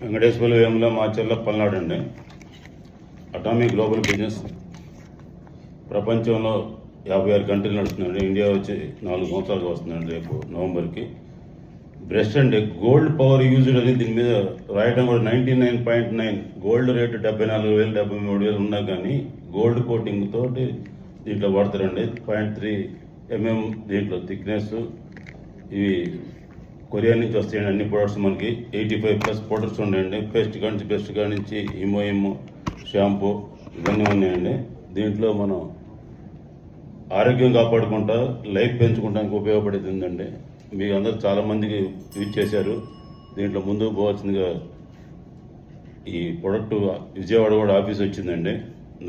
వెంకటేశ్వర వేముల మాచర్ల పల్నాడు అండి. Atomic global business ప్రపంచంలో 56 కంట్రీలు నడుస్తుందండి. ఇండియా వచ్చి 4 సంవత్సరాలకు వస్తుందండి రేపు నవంబర్కి. Breast and gold power used అని దీని మీద రాయడం కూడా 99.9 గోల్డ్ రేటు 74,000 73,000 ఉన్నా కానీ గోల్డ్ కోటింగ్ తోటి దీంట్లో వాడతారండి. 0.3 mm దీంట్లో థిక్నెస్. ఇవి కొరియా నుంచి వస్తాయండి అన్ని ప్రొడక్ట్స్. మనకి 85+ ప్రొడక్ట్స్ ఉన్నాయండి. బెస్ట్ కాడి నుంచి ఇమో షాంపూ ఇవన్నీ ఉన్నాయండి. దీంట్లో మనం ఆరోగ్యం కాపాడుకుంటా లైఫ్ పెంచుకోవడానికి ఉపయోగపడుతుందండి. మీకు అందరూ చాలామందికి యూజ్ చేశారు. దీంట్లో ముందుకు పోవాల్సిందిగా ఈ ప్రొడక్ట్ విజయవాడ కూడా ఆఫీస్ వచ్చిందండి.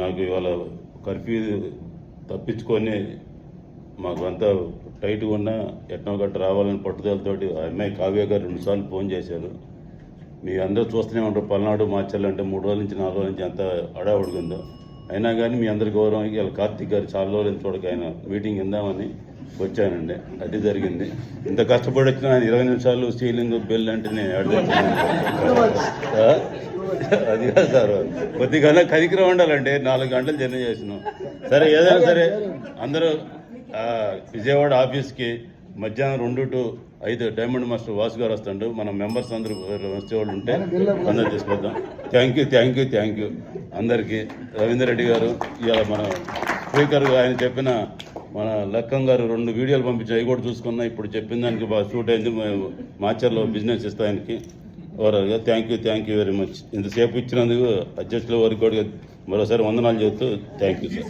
నాకు ఇవాళ కర్ఫ్యూ తప్పించుకొని మాకు అంతా టైట్గా ఉన్నా ఎట్నో గట్ట రావాలని పట్టుదలతోటి ఆ అమ్మాయి కావ్య గారు 2 సార్లు ఫోన్ చేశారు. మీ అందరూ చూస్తూనే ఉంటారు పల్నాడు మాచర్లు అంటే 3 రోజుల నుంచి 4 రోజుల నుంచి ఎంత అడావుడిగిందో. అయినా కానీ మీ అందరి గౌరవం ఇలా కార్తీక్ గారు చాలా రోజుల నుంచి చూడక ఆయన మీటింగ్ ఇందామని వచ్చానండి. అది జరిగింది. ఇంత కష్టపడి వచ్చిన ఆయన 20 నిమిషాలు సీలింగ్ బెల్ అంటే నేను అది కాదు సార్, కొద్దిగా కదికిరా ఉండాలంటే 4 గంటలు జర్నీ చేసినాం. సరే ఏదైనా సరే అందరూ విజయవాడ ఆఫీస్కి మధ్యాహ్నం 2 to 5 డైమండ్ మాస్టర్ వాసు గారు వస్తుండ్రు. మన మెంబర్స్ అందరూ వచ్చేవాళ్ళు ఉంటే అందరూ తీసుకొద్దాం. థ్యాంక్ యూ అందరికీ. రవీందర్ రెడ్డి గారు ఇవాళ మన స్పీకర్ ఆయన చెప్పిన మన లక్కం గారు 2 వీడియోలు పంపించి అవి కూడా చూసుకున్నా. ఇప్పుడు చెప్పిన దానికి బాగా షూట్ అయింది. మాచర్లో బిజినెస్ ఇస్తానికి ఓవరాల్గా థ్యాంక్ యూ వెరీ మచ్. ఇంతసేపు ఇచ్చినందుకు అధ్యక్షుల వారికి కూడా మరోసారి వందనాలు చెబుతూ థ్యాంక్ యూ సార్.